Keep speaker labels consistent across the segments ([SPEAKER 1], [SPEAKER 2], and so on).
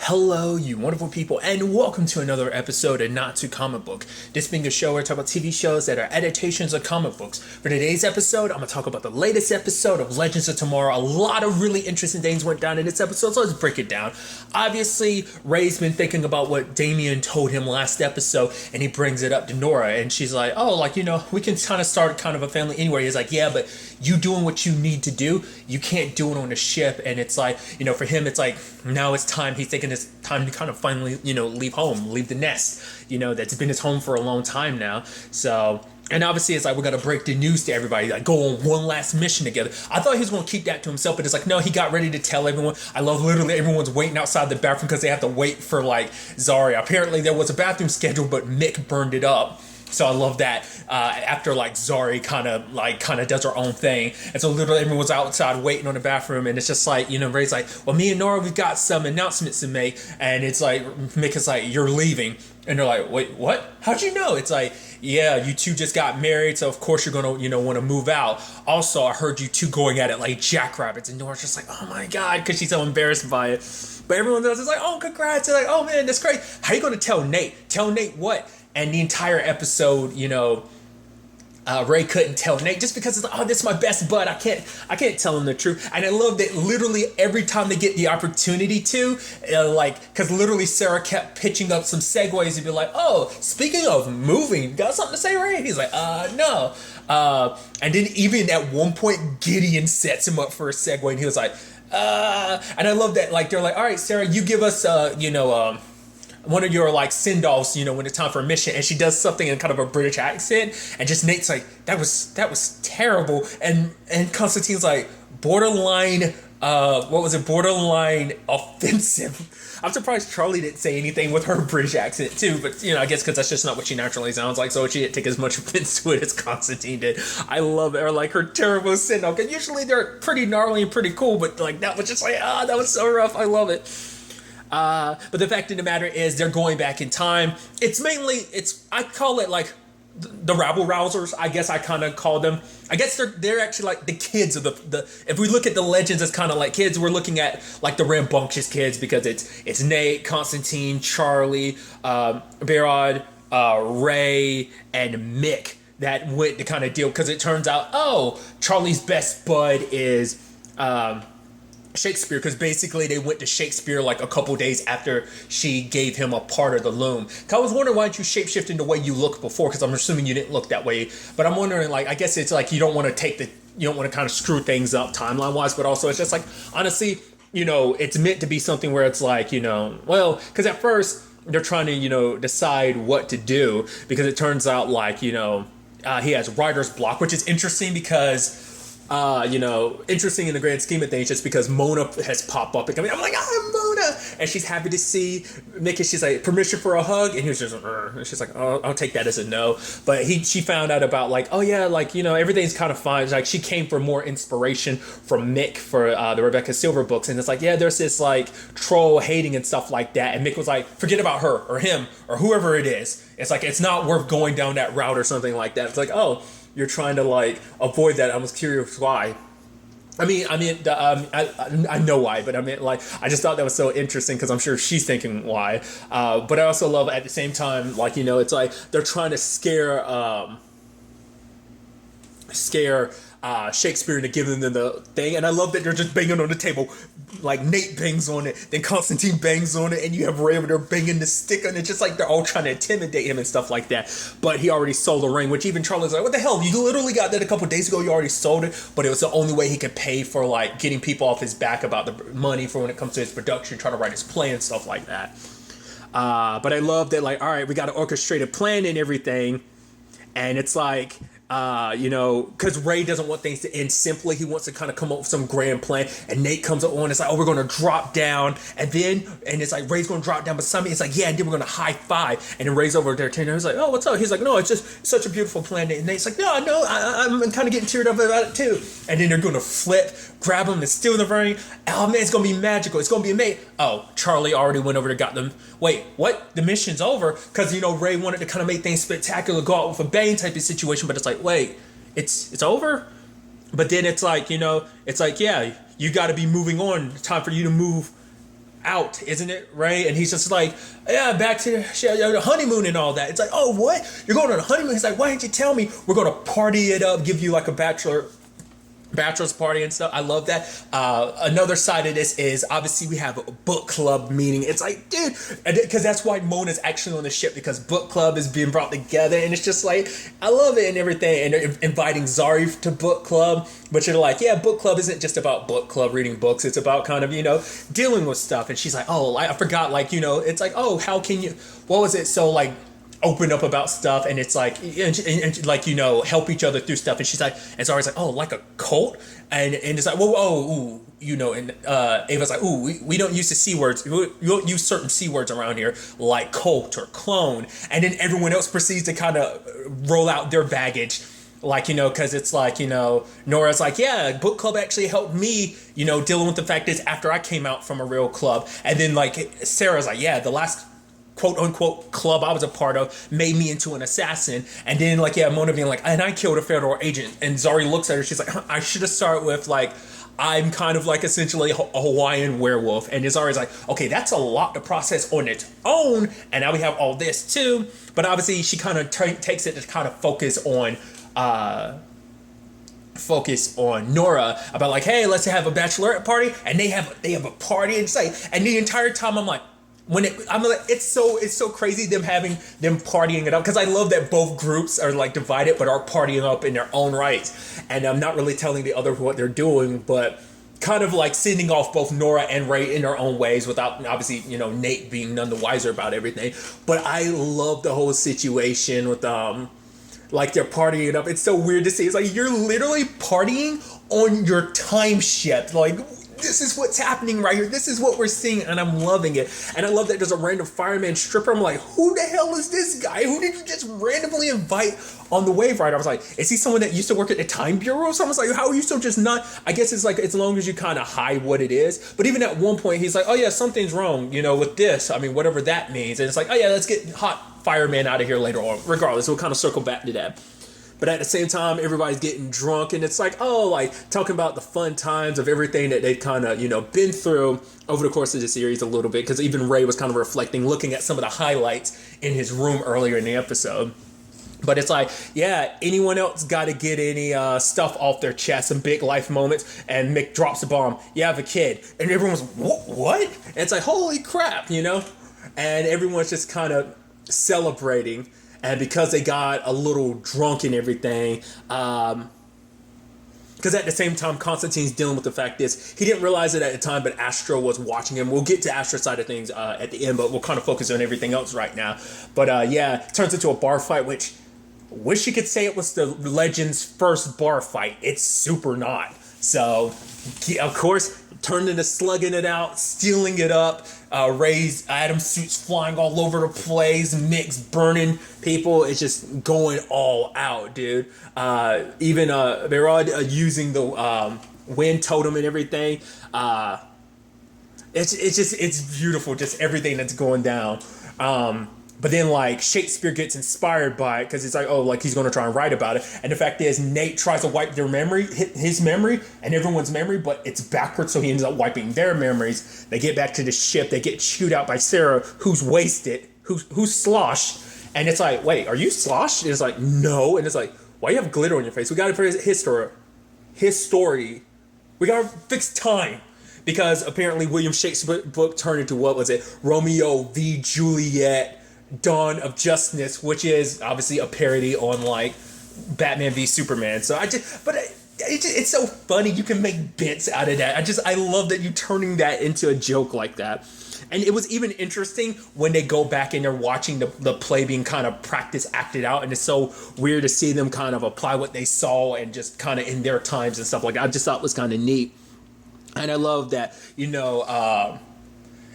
[SPEAKER 1] Hello, you wonderful people, and welcome to another episode of Not Too Comic Book. This being a show where I talk about TV shows that are adaptations of comic books. For today's episode, I'm going to talk about the latest episode of Legends of Tomorrow. A lot of really interesting things went down in this episode, so let's break it down. Obviously, Ray's been thinking about what Damien told him last episode, and he brings it up to Nora, and she's like, we can kind of start kind of a family anywhere. He's like, yeah, but you doing what you need to do, you can't do it on a ship. And it's like, for him, it's like, now it's time. He's thinking it's time to kind of finally, leave home, leave the nest, that's been his home for a long time now. So, and obviously it's like, we're going to break the news to everybody, like go on one last mission together. I thought he was going to keep that to himself, but it's like, no, he got ready to tell everyone. I love literally everyone's waiting outside the bathroom because they have to wait for like Zarya. Apparently there was a bathroom scheduled, but Mick burned it up. So I love that after like Zari kind of does her own thing. And so literally everyone's outside waiting on the bathroom. And it's just like, Ray's like, well, me and Nora, we've got some announcements to make. And it's like, Mick is like, you're leaving. And they're like, wait, what? How'd you know? It's like, yeah, you two just got married. So of course you're going to, want to move out. Also, I heard you two going at it like jackrabbits. And Nora's just like, oh my God, because she's so embarrassed by it. But everyone else is like, oh, congrats. They're like, oh man, that's great. How are you going to tell Nate? Tell Nate what? And the entire episode, Ray couldn't tell Nate just because it's like, oh, this is my best bud. I can't tell him the truth. And I love that literally every time they get the opportunity to, because literally Sarah kept pitching up some segues and be like, oh, speaking of moving, got something to say, Ray? And he's like, no. And then even at one point, Gideon sets him up for a segue and he was like, and I love that, like, they're like, all right, Sarah, you give us, one of your like send-offs, when it's time for a mission, and she does something in kind of a British accent, and just Nate's like, that was terrible, and Constantine's like, borderline offensive. I'm surprised Charlie didn't say anything with her British accent too, but I guess because that's just not what she naturally sounds like, so she didn't take as much offense to it as Constantine did. I love it, or like her terrible send-off, because usually they're pretty gnarly and pretty cool, but like that was just like, that was so rough. I love it. But the fact of the matter is they're going back in time. I call it like the rabble rousers. I guess I kind of call them. I guess they're actually like the kids of the if we look at the legends as kind of like kids, we're looking at like the rambunctious kids because it's Nate, Constantine, Charlie, Behrad, Ray, and Mick that went to kind of deal, because it turns out, Charlie's best bud is Shakespeare, because basically they went to Shakespeare like a couple days after she gave him a part of the loom. I was wondering, why didn't you shapeshift in the way you looked before, because I'm assuming you didn't look that way, but I'm wondering, like, I guess it's like you don't want to kind of screw things up timeline wise, but also it's just like, honestly, it's meant to be something where it's like, because at first they're trying to decide what to do, because it turns out like he has writer's block, which is interesting because interesting in the grand scheme of things, just because Mona has popped up and coming. I'm like, Mona, and she's happy to see Mickey. She's like, permission for a hug, and he was just, and she's like, oh, I'll take that as a no. But she found out about like, oh yeah, like everything's kind of fine. Like she came for more inspiration from Mick for the Rebecca Silver books, and it's like, yeah, there's this like troll hating and stuff like that, and Mick was like, forget about her or him or whoever it is. It's like, it's not worth going down that route or something like that. It's like, oh, you're trying to like avoid that. I was curious why. I know why, but I just thought that was so interesting because I'm sure she's thinking why. But I also love at the same time, like, it's like they're trying to scare Shakespeare into giving them the thing, and I love that they're just banging on the table. Like Nate bangs on it, then Constantine bangs on it, and you have Ray over there banging the stick on it. Just like they're all trying to intimidate him and stuff like that. But he already sold the ring, which even Charlie's like, what the hell? You literally got that a couple days ago. You already sold it, but it was the only way he could pay for like getting people off his back about the money for when it comes to his production, trying to write his play and stuff like that. But I love that, like, all right, we got to orchestrate a plan and everything, and it's like, because Ray doesn't want things to end simply. He wants to kind of come up with some grand plan. And Nate comes up on, it's like, oh, we're going to drop down. And it's like, Ray's going to drop down. But somebody, it's like, yeah, and then we're going to high five. And then Ray's over there, and he's like, oh, what's up? He's like, no, it's just such a beautiful plan. And Nate's like, no, I'm kind of getting teared up about it too. And then they're going to flip, grab him, and steal the ring. Oh, man, it's going to be magical. It's going to be amazing. Oh, Charlie already went over to got them. Wait, what? The mission's over? Because, Ray wanted to kind of make things spectacular, go out with a bang type of situation. But it's like, wait, it's over? But then it's like, yeah, you got to be moving on. It's time for you to move out, isn't it? Right? And he's just like, yeah, back to the honeymoon and all that. It's like, oh, what? You're going on a honeymoon? He's like, why didn't you tell me? We're going to party it up, give you like a bachelor's party and stuff. I love that. Another side of this is obviously we have a book club meeting. It's like, dude, because that's why Mona's actually on the ship, because book club is being brought together, and it's just like, I love it and everything. And they're inviting Zari to book club, but you're like, yeah, book club isn't just about book club reading books. It's about kind of, dealing with stuff. And she's like, oh, I forgot, like, it's like, oh, how can you, what was it? So like, open up about stuff, and it's like, and like, help each other through stuff. And she's like, and Zari's like, oh, like a cult? And it's like, whoa, oh, ooh, and Ava's like, ooh, we don't use the C words. We don't use certain C words around here, like cult or clone. And then everyone else proceeds to kind of roll out their baggage. Like, because it's like, Nora's like, yeah, book club actually helped me, dealing with the fact is after I came out from a real club. And then like Sarah's like, yeah, the last quote unquote club I was a part of made me into an assassin. And then like, yeah, Mona being like, and I killed a federal agent. And Zari looks at her, she's like, I should have started with like, I'm kind of like essentially a Hawaiian werewolf. And Zari's like, okay, that's a lot to process on its own. And now we have all this too. But obviously she kind of takes it to kind of focus on Nora, about like, hey, let's have a bachelorette party. And they have a party, and it's like, and the entire time I'm like, I'm like, it's so crazy them partying it up, because I love that both groups are like divided but are partying up in their own rights, and I'm not really telling the other what they're doing, but kind of like sending off both Nora and Ray in their own ways, without obviously Nate being none the wiser about everything. But I love the whole situation with like they're partying it up. It's so weird to see. It's like you're literally partying on your time ship. Like, this is what's happening right here. This is what we're seeing, and I'm loving it. And I love that there's a random fireman stripper. I'm like, who the hell is this guy? Who did you just randomly invite on the Wave Rider? I was like, is he someone that used to work at the Time Bureau? So I was like, how are you so just not? I guess it's like, as long as you kind of hide what it is. But even at one point, he's like, oh yeah, something's wrong, with this. I mean, whatever that means. And it's like, oh yeah, let's get hot fireman out of here later on. Regardless, we'll kind of circle back to that. But at the same time, everybody's getting drunk, and it's like, oh, like talking about the fun times of everything that they've kind of, been through over the course of the series a little bit. Because even Ray was kind of reflecting, looking at some of the highlights in his room earlier in the episode. But it's like, yeah, anyone else got to get any stuff off their chest, some big life moments, and Mick drops a bomb. You have a kid. And everyone's, what? And it's like, holy crap, And everyone's just kind of celebrating. And because they got a little drunk and everything, because at the same time, Constantine's dealing with the fact is he didn't realize it at the time, but Astro was watching him. We'll get to Astro's side of things at the end, but we'll kind of focus on everything else right now. But yeah, it turns into a bar fight, which wish you could say it was the Legends' first bar fight. It's super not. So, of course, turned into slugging it out, stealing it up. Ray's Adam suits flying all over the place. Mick's burning people. It's just going all out, dude. Even they're all using the wind totem and everything. It's beautiful, just everything that's going down. But then, like, Shakespeare gets inspired by it, because it's like, oh, like, he's going to try and write about it. And the fact is, Nate tries to wipe their memory, his memory, and everyone's memory, but it's backwards, so he ends up wiping their memories. They get back to the ship. They get chewed out by Sarah, who's wasted, who's sloshed. And it's like, wait, are you sloshed? And it's like, no. And it's like, why you have glitter on your face? We got to fix his story. We got to fix time. Because apparently William Shakespeare's book turned into, what was it? Romeo v. Juliet, Dawn of Justness, which is obviously a parody on like Batman v Superman. So it's so funny. You can make bits out of that. I love that you turning that into a joke like that. And it was even interesting when they go back and they're watching the play being kind of acted out. And it's so weird to see them kind of apply what they saw and just kind of in their times and stuff like that. I just thought it was kind of neat. And I love that,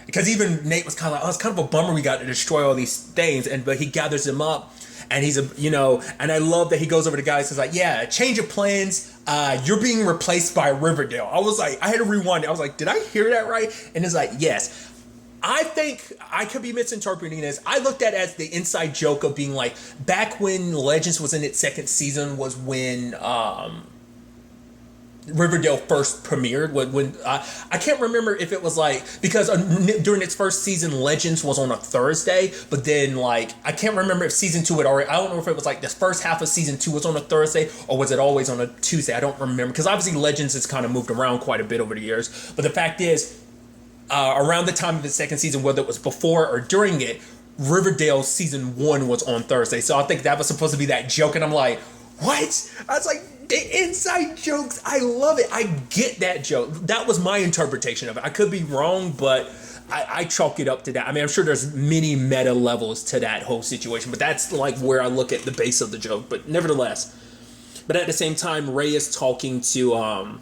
[SPEAKER 1] because even Nate was kind of like, oh, it's kind of a bummer we got to destroy all these things. But he gathers them up, and he's and I love that he goes over to guys and says like, yeah, change of plans. You're being replaced by Riverdale. I was like, I had to rewind it. I was like, did I hear that right? And it's like, yes. I think I could be misinterpreting this. I looked at it as the inside joke of being like, back when Legends was in its second season was when, Riverdale first premiered. When I can't remember if it was like, because during its first season, Legends was on a Thursday, but then like I can't remember if season 2 had already. I don't know if it was like the first half of season 2 was on a Thursday or was it always on a Tuesday. I don't remember, because obviously Legends has kind of moved around quite a bit over the years. But the fact is, around the time of the second season, whether it was before or during it, Riverdale season 1 was on Thursday. So I think that was supposed to be that joke, and I'm like, what? I was like, the inside jokes, I love it. I get that joke. That was my interpretation of it. I could be wrong, but I chalk it up to that. I mean, I'm sure there's many meta levels to that whole situation, but that's like where I look at the base of the joke. But nevertheless, but at the same time, Ray is talking to,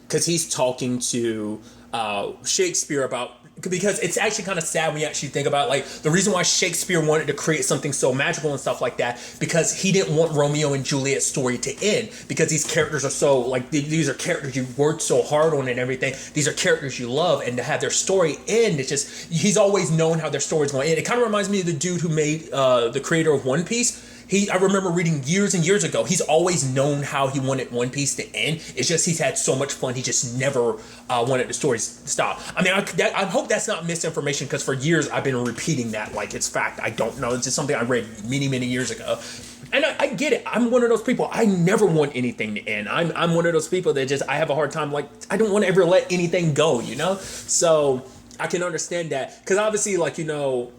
[SPEAKER 1] because he's talking to Shakespeare about, because it's actually kind of sad when you actually think about, like, the reason why Shakespeare wanted to create something so magical and stuff like that, because he didn't want Romeo and Juliet's story to end, because these characters are so, like, these are characters you worked so hard on and everything. These are characters you love, and to have their story end, it's just, he's always known how their story's going to end. It kind of reminds me of the dude who made, the creator of One Piece. I remember reading years and years ago, he's always known how he wanted One Piece to end. It's just he's had so much fun, he just never wanted the story to stop. I mean, I hope that's not misinformation, because for years I've been repeating that like it's fact. I don't know. It's just something I read many, many years ago. And I get it. I'm one of those people. I never want anything to end. I'm one of those people that just, I have a hard time, like, I don't want to ever let anything go, you know? So I can understand that. Because obviously, like, you know,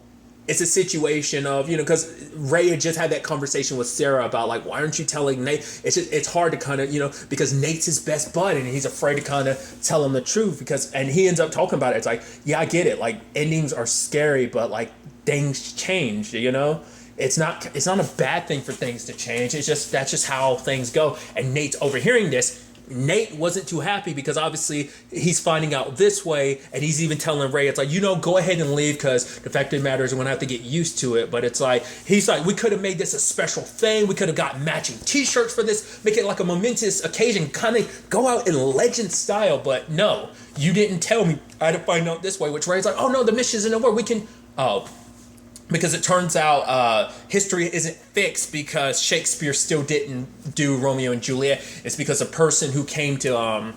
[SPEAKER 1] it's a situation of, you know, because Ray had just had that conversation with Sarah about, like, why aren't you telling Nate? It's hard to kind of, you know, because Nate's his best bud and he's afraid to kind of tell him the truth, because, and he ends up talking about it. It's like, yeah, I get it. Like, endings are scary, but like things change, you know? It's not a bad thing for things to change. It's just, that's just how things go. And Nate's overhearing this. Nate wasn't too happy, because obviously he's finding out this way, and he's even telling Ray, it's like, you know, go ahead and leave, because the fact of the matter is we're gonna have to get used to it. But it's like, he's like, we could have made this a special thing, we could have got matching t-shirts for this, make it like a momentous occasion, kind of go out in legend style. But no, you didn't tell me. I had to find out this way, which Ray's like, oh no, the mission's in the war, we can, because it turns out history isn't fixed because Shakespeare still didn't do Romeo and Juliet. It's because a person who came to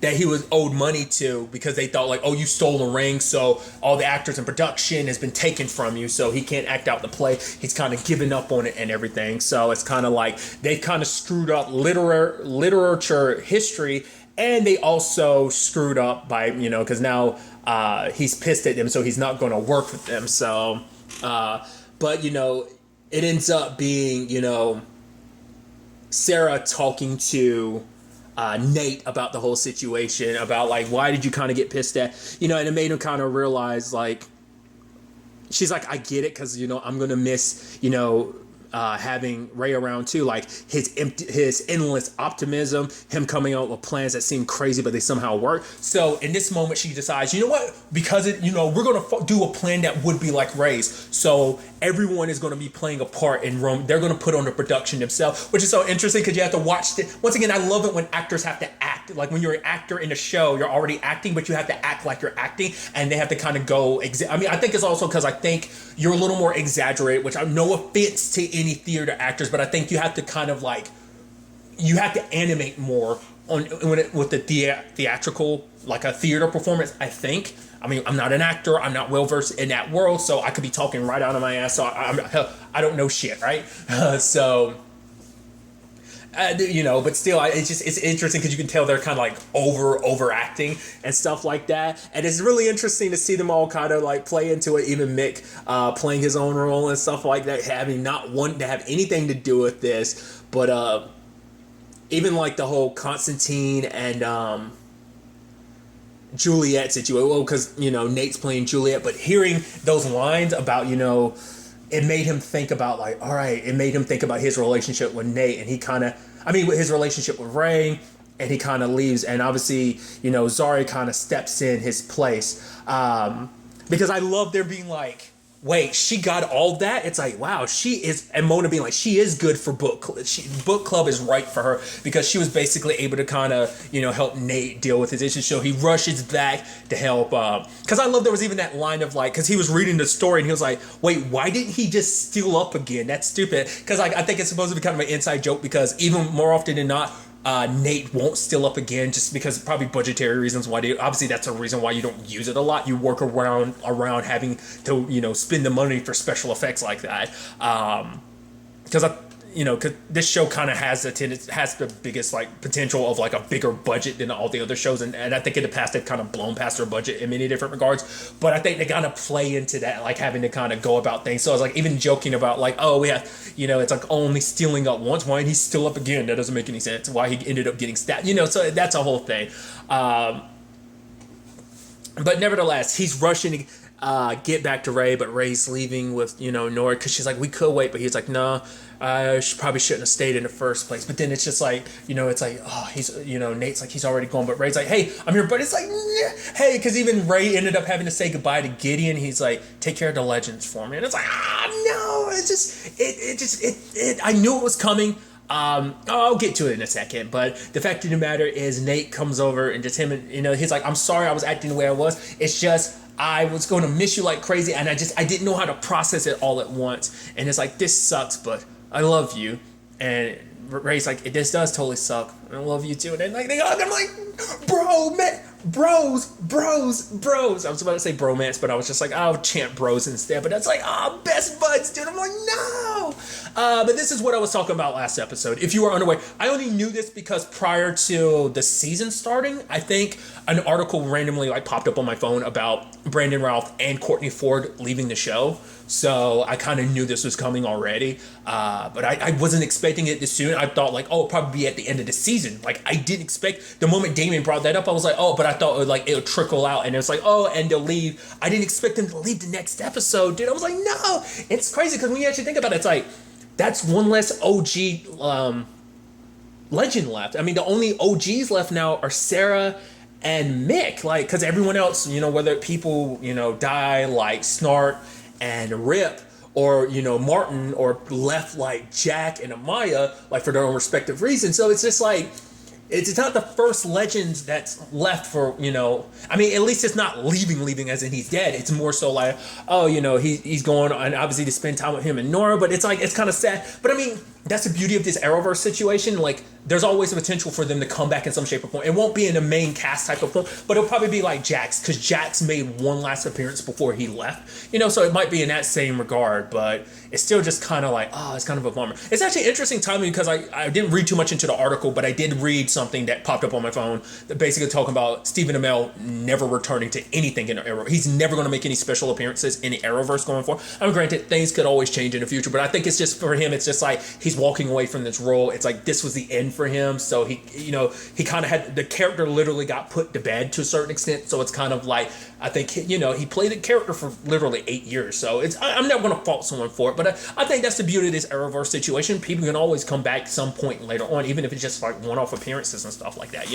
[SPEAKER 1] that he was owed money to, because they thought, like, oh, you stole the ring, so all the actors in production has been taken from you, so he can't act out the play. He's kind of given up on it and everything. So it's kind of like they kind of screwed up literature history, and they also screwed up by, you know, because now he's pissed at them, so he's not going to work with them. So, but, you know, it ends up being, you know, Sarah talking to Nate about the whole situation, about, like, why did you kind of get pissed at, you know, and it made him kind of realize, like, she's like, I get it, because, you know, I'm going to miss, you know, having Ray around too, like his endless optimism, him coming out with plans that seem crazy but they somehow work. So in this moment, she decides, you know what? Because you know, we're gonna do a plan that would be like Ray's. So everyone is going to be playing a part in Rome. They're going to put on the production themselves, which is so interesting because you have to watch it. Once again, I love it when actors have to act. Like when you're an actor in a show, you're already acting, but you have to act like you're acting, and they have to kind of go. I mean, I think it's also because I think you're a little more exaggerated, which I'm no offense to any theater actors, but I think you have to kind of like, you have to animate more with the theatrical, like a theater performance, I think. I mean, I'm not an actor. I'm not well versed in that world, so I could be talking right out of my ass. So I don't know shit, right? You know, but still, it's interesting because you can tell they're kind of like overacting and stuff like that, and it's really interesting to see them all kind of like play into it. Even Mick playing his own role and stuff like that, having not wanting to have anything to do with this, but even like the whole Constantine and Juliet situation. Well, because, you know, Nate's playing Juliet, but hearing those lines about, you know, it made him think about like, all right, it made him think about his relationship with Nate, and he kind of, I mean, with his relationship with Ray, and he kind of leaves, and obviously, you know, Zari kind of steps in his place, because I love there being like, wait, she got all that? It's like, wow, she is, and Mona being like, she is good for book club. Book club is right for her because she was basically able to kind of, help Nate deal with his issues. So he rushes back to help. Because I love there was even that line of like, because he was reading the story and he was like, wait, why didn't he just steal up again? That's stupid. Because like, I think it's supposed to be kind of an inside joke because even more often than not, Nate won't steal up again just because probably budgetary reasons why obviously that's a reason why you don't use it a lot. You work around having to spend the money for special effects like that because because this show kind of has the biggest like potential of like a bigger budget than all the other shows, and I think in the past they've kind of blown past their budget in many different regards, but I think they kind of play into that, like having to kind of go about things. So I was like even joking about like, oh, we have it's like only stealing up once, why did he steal up again? That doesn't make any sense. Why he ended up getting stabbed, so that's a whole thing. But nevertheless, he's rushing to get back to Ray, but Ray's leaving with Nora because she's like, we could wait, but he's like, no, she probably shouldn't have stayed in the first place. But then it's just like it's like, oh, he's Nate's like, he's already gone, but Ray's like, hey, I'm here. But it's like, hey, because even Ray ended up having to say goodbye to Gideon. He's like, take care of the legends for me, and it's like, no, it's just I knew it was coming. I'll get to it in a second, but the fact of the matter is Nate comes over and just him and he's like, I'm sorry I was acting the way I was. It's just I was going to miss you like crazy, and I didn't know how to process it all at once. And it's like, this sucks, but I love you. And Ray's like, this does totally suck. I love you too. And then like they hug. I'm like, bro, man, bros. I was about to say bromance, but I was just like, I'll chant bros instead. But that's like, best buds, dude. I'm like, no. But this is what I was talking about last episode. If you were unaware, I only knew this because prior to the season starting, I think an article randomly like popped up on my phone about Brandon Routh and Courtney Ford leaving the show. So I kind of knew this was coming already, but I wasn't expecting it this soon. I thought like, it'll probably be at the end of the season. Like I didn't expect, the moment Damien brought that up, I was like, but I thought it'll trickle out, and it's like, and they'll leave. I didn't expect them to leave the next episode, dude. I was like, no, it's crazy because when you actually think about it, it's like, that's one less OG legend left. I mean, the only OGs left now are Sarah and Mick, like, because everyone else, whether people, die like Snart and Rip, or Martin, or left like Jack and Amaya, like for their own respective reasons. So it's just like, it's not the first legend that's left for, I mean, at least it's not leaving as in he's dead. It's more so like, he's going on, obviously, to spend time with him and Nora, but it's like, it's kind of sad. But I mean, that's the beauty of this Arrowverse situation. Like, there's always a potential for them to come back in some shape or form. It won't be in a main cast type of form, but it'll probably be like Jax, because Jax made one last appearance before he left. So it might be in that same regard, but it's still just kind of like, it's kind of a bummer. It's actually interesting timing because I didn't read too much into the article, but I did read something that popped up on my phone that basically talking about Stephen Amell never returning to anything in the Arrow. He's never going to make any special appearances in the Arrowverse going forward. I mean, granted, things could always change in the future, but I think it's just for him, it's just like he's walking away from this role. It's like this was the end for him. So he kind of had, the character literally got put to bed to a certain extent. So it's kind of like, I think, he played a character for literally 8 years. So I'm never going to fault someone for it. But I think that's the beauty of this Arrowverse situation. People can always come back some point later on, even if it's just like one-off appearances and stuff like that,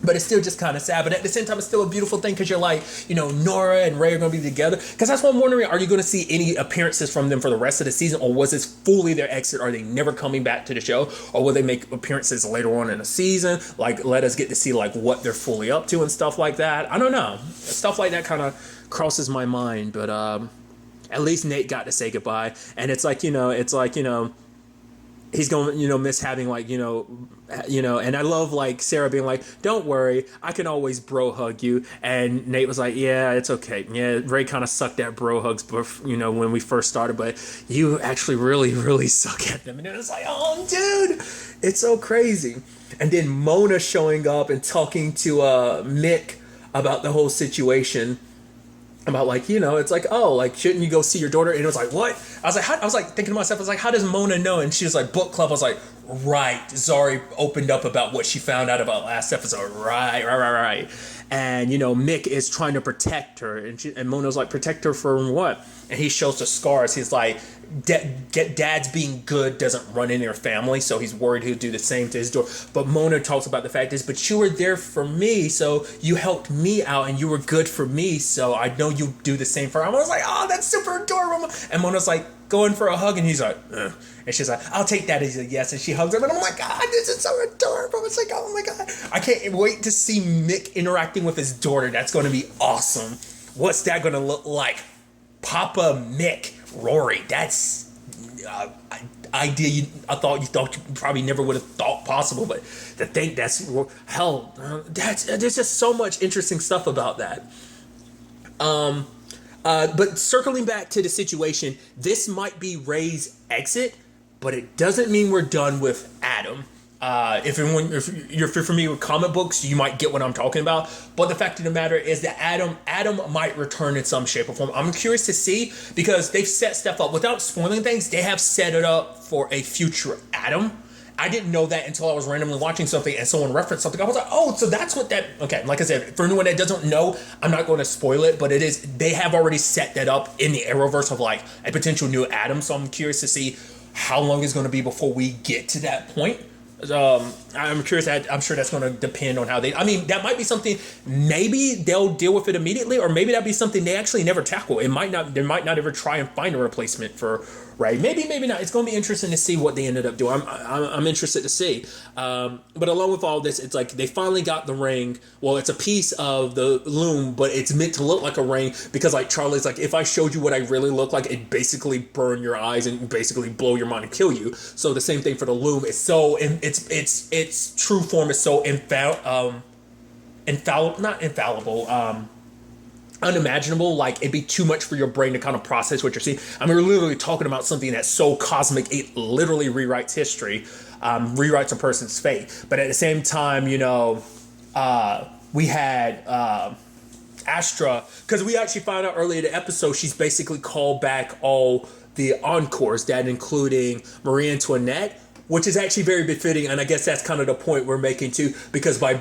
[SPEAKER 1] But it's still just kind of sad. But at the same time, it's still a beautiful thing because you're like, Nora and Ray are going to be together. Because that's what I'm wondering. Are you going to see any appearances from them for the rest of the season? Or was this fully their exit? Are they never coming back to the show? Or will they make appearances later on in the season? Like, let us get to see, like, what they're fully up to and stuff like that. I don't know. Stuff like that kind of crosses my mind. But at least Nate got to say goodbye. And it's like, he's going to, miss having, like, and I love, like, Sarah being like, don't worry, I can always bro hug you. And Nate was like, yeah, it's okay. Yeah, Ray kind of sucked at bro hugs, when we first started, but you actually really, really suck at them. And it was like, oh, dude, it's so crazy. And then Mona showing up and talking to Mick about the whole situation. About like, it's like, shouldn't you go see your daughter? And it was like, what? I was like thinking to myself, I was like, how does Mona know? And she was like, book club. I was like, right. Zari opened up about what she found out about last episode. Right. And, Mick is trying to protect her. And Mona's like, protect her from what? And he shows the scars. He's like, dad's being good doesn't run in their family, so he's worried he'll do the same to his daughter. But Mona talks about the fact is, but you were there for me, so you helped me out, and you were good for me, so I know you do the same for him. I was like, oh, that's super adorable. And Mona's like, going for a hug, and he's like, ugh. And she's like, I'll take that. He's like, yes. And she hugs him, and I'm like, God, this is so adorable. It's like, oh my God. I can't wait to see Mick interacting with his daughter. That's going to be awesome. What's that going to look like? Papa Mick Rory. That's idea I thought you probably never would have thought possible, but to think that's hell, there's just so much interesting stuff about that. But circling back to the situation, this might be Ray's exit, but it doesn't mean we're done with Adam. If you're familiar with comic books, you might get what I'm talking about. But the fact of the matter is that Adam might return in some shape or form. I'm curious to see, because they've set stuff up without spoiling things. They have set it up for a future Adam. I didn't know that until I was randomly watching something and someone referenced something. I was like, oh, so that's what that... Okay, like I said, for anyone that doesn't know, I'm not going to spoil it, but they have already set that up in the Arrowverse of like a potential new Adam. So I'm curious to see how long it's going to be before we get to that point. I'm curious. I'm sure that's going to depend on how that might be something. Maybe they'll deal with it immediately, or maybe that'd be something they actually never tackle. They might not ever try and find a replacement for Ray. Maybe not. It's going to be interesting to see what they ended up doing. I'm interested to see. But along with all this, it's like they finally got the ring. Well, it's a piece of the loom, but it's meant to look like a ring because, like, Charlie's like, if I showed you what I really look like, it'd basically burn your eyes and basically blow your mind and kill you. So the same thing for the loom. It's so its true form is so unimaginable. Like, it'd be too much for your brain to kind of process what you're seeing. I mean, we're literally talking about something that's so cosmic, it literally rewrites history, rewrites a person's fate. But at the same time, we had Astra, because we actually found out earlier in the episode, she's basically called back all the encores, that including Marie Antoinette, which is actually very befitting, and I guess that's kind of the point we're making too, because by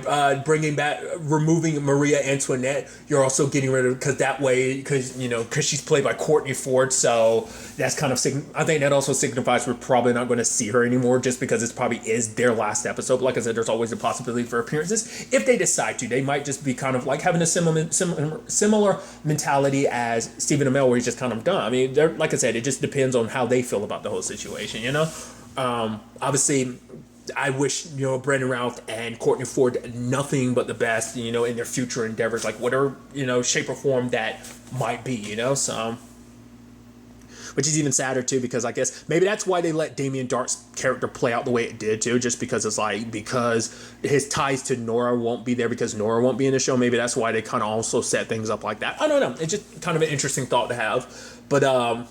[SPEAKER 1] removing Maria Antoinette, you're also getting rid of, because she's played by Courtney Ford, so that's kind of, I think that also signifies we're probably not going to see her anymore, just because it probably is their last episode. Like I said, there's always a possibility for appearances. If they decide to, they might just be kind of like having a similar mentality as Stephen Amell, where he's just kind of done. I mean, like I said, it just depends on how they feel about the whole situation, Obviously, I wish, Brandon Routh and Courtney Ford nothing but the best, in their future endeavors, like whatever, shape or form that might be, so, which is even sadder too, because I guess maybe that's why they let Damien Dark's character play out the way it did too, just because it's like, because his ties to Nora won't be there, because Nora won't be in the show. Maybe that's why they kind of also set things up like that. I don't know. It's just kind of an interesting thought to have, but,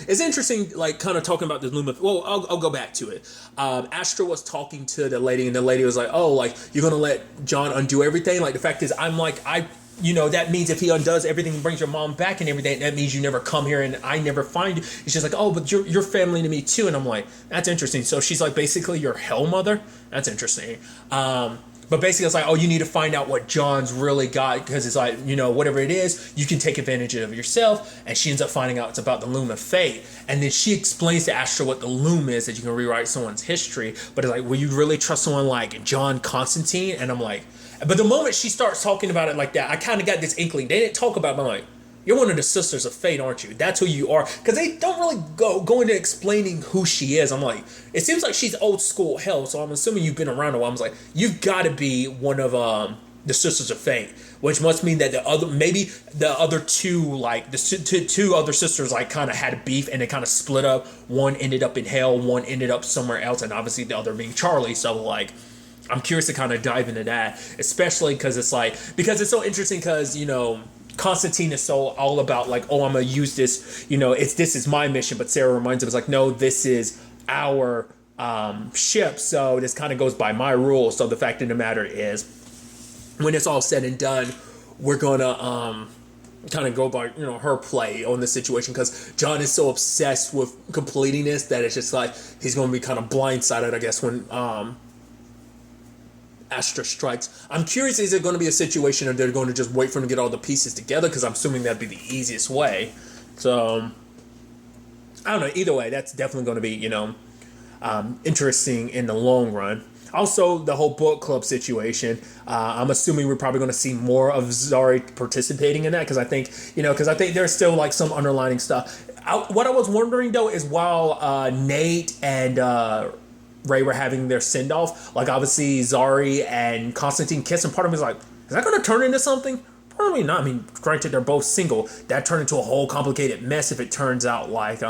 [SPEAKER 1] it's interesting, like, kind of talking about this loom. Well, I'll go back to it. Astra was talking to the lady, and the lady was like, oh, like, you're going to let John undo everything? Like, the fact is, I'm like, that means if he undoes everything and brings your mom back and everything, that means you never come here and I never find you. And she's like, oh, but you're family to me too. And I'm like, that's interesting. So she's like, basically your hell mother? That's interesting. But basically, it's like, oh, you need to find out what John's really got, because it's like, whatever it is, you can take advantage of yourself. And she ends up finding out it's about the Loom of Fate. And then she explains to Astra what the Loom is, that you can rewrite someone's history. But it's like, will you really trust someone like John Constantine? And I'm like, but the moment she starts talking about it like that, I kind of got this inkling. They didn't talk about it, but I'm like, you're one of the Sisters of Fate, aren't you? That's who you are. Because they don't really go into explaining who she is. I'm like, it seems like she's old school hell, so I'm assuming you've been around a while. I was like, you've got to be one of the Sisters of Fate, which must mean that the other two, like the two other sisters, like kind of had a beef and they kind of split up. One ended up in hell, one ended up somewhere else, and obviously the other being Charlie. So like, I'm curious to kind of dive into that, especially because it's so interesting, because Constantine is so all about like, oh, I'm gonna use this, this is my mission, but Sarah reminds him, it's like, no, this is our ship, so this kind of goes by my rules. So the fact of the matter is, when it's all said and done, we're gonna kind of go by her play on the situation, because John is so obsessed with completing this that it's just like he's gonna be kind of blindsided, I guess, when Astra strikes. I'm curious, is it going to be a situation of they're going to just wait for him to get all the pieces together? Because I'm assuming that'd be the easiest way. So, I don't know. Either way, that's definitely going to be, interesting in the long run. Also, the whole book club situation. I'm assuming we're probably going to see more of Zari participating in that because I think, there's still like some underlining stuff. What I was wondering though is while Nate and Ray were having their send off, like obviously Zari and Constantine kiss, and part of me is like, is that going to turn into something? Probably not. I mean, granted, they're both single. That turned into a whole complicated mess if it turns out like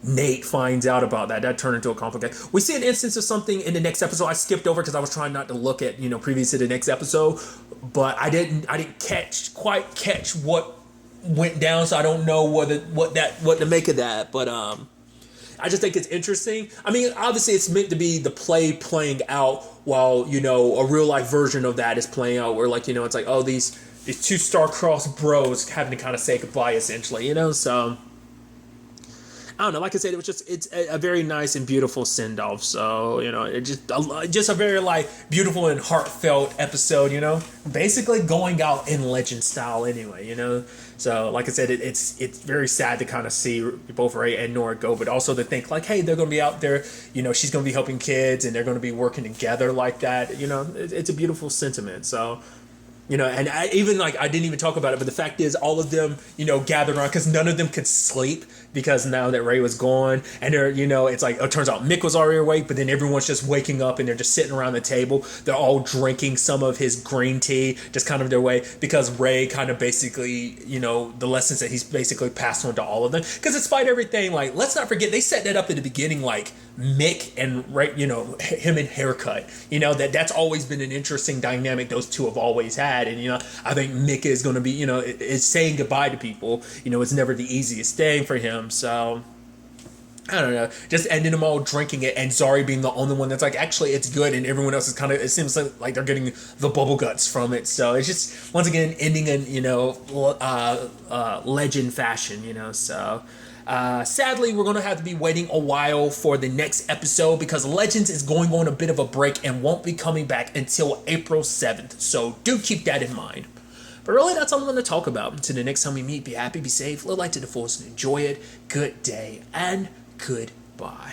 [SPEAKER 1] Nate finds out about that. That turned into a complicated. We see an instance of something in the next episode. I skipped over because I was trying not to look at previous to the next episode, but I didn't quite catch what went down, so I don't know what to make of that. But I just think it's interesting. I mean, obviously it's meant to be the play playing out while a real life version of that is playing out, where like it's like, oh, these two star-crossed bros having to kind of say goodbye essentially, so. I don't know. Like I said, it's a very nice and beautiful send off. So just a very like beautiful and heartfelt episode. Basically going out in Legend style anyway. So like I said, it's very sad to kind of see both Ray and Nora go, but also to think like, hey, they're gonna be out there. She's gonna be helping kids, and they're gonna be working together like that. It's a beautiful sentiment. So. And I didn't even talk about it, but the fact is all of them, gathered around because none of them could sleep because now that Ray was gone, and they're, it's like, it turns out Mick was already awake, but then everyone's just waking up and they're just sitting around the table. They're all drinking some of his green tea, just kind of their way, because Ray kind of basically, the lessons that he's basically passed on to all of them. Because despite everything, like, let's not forget, they set that up at the beginning, like, Mick and Ray, him and Haircut, that's always been an interesting dynamic those two have always had. And, I think Mick is going to be, is saying goodbye to people. It's never the easiest thing for him. So, I don't know. Just ending them all drinking it and Zari being the only one that's like, actually, it's good. And everyone else is kind of, it seems like they're getting the bubble guts from it. So, it's just, once again, ending in, legend fashion, so. Sadly, we're going to have to be waiting a while for the next episode because Legends is going on a bit of a break and won't be coming back until April 7th. So do keep that in mind. But really, that's all I'm going to talk about. Until the next time we meet, be happy, be safe, live life to the fullest, and enjoy it. Good day and goodbye.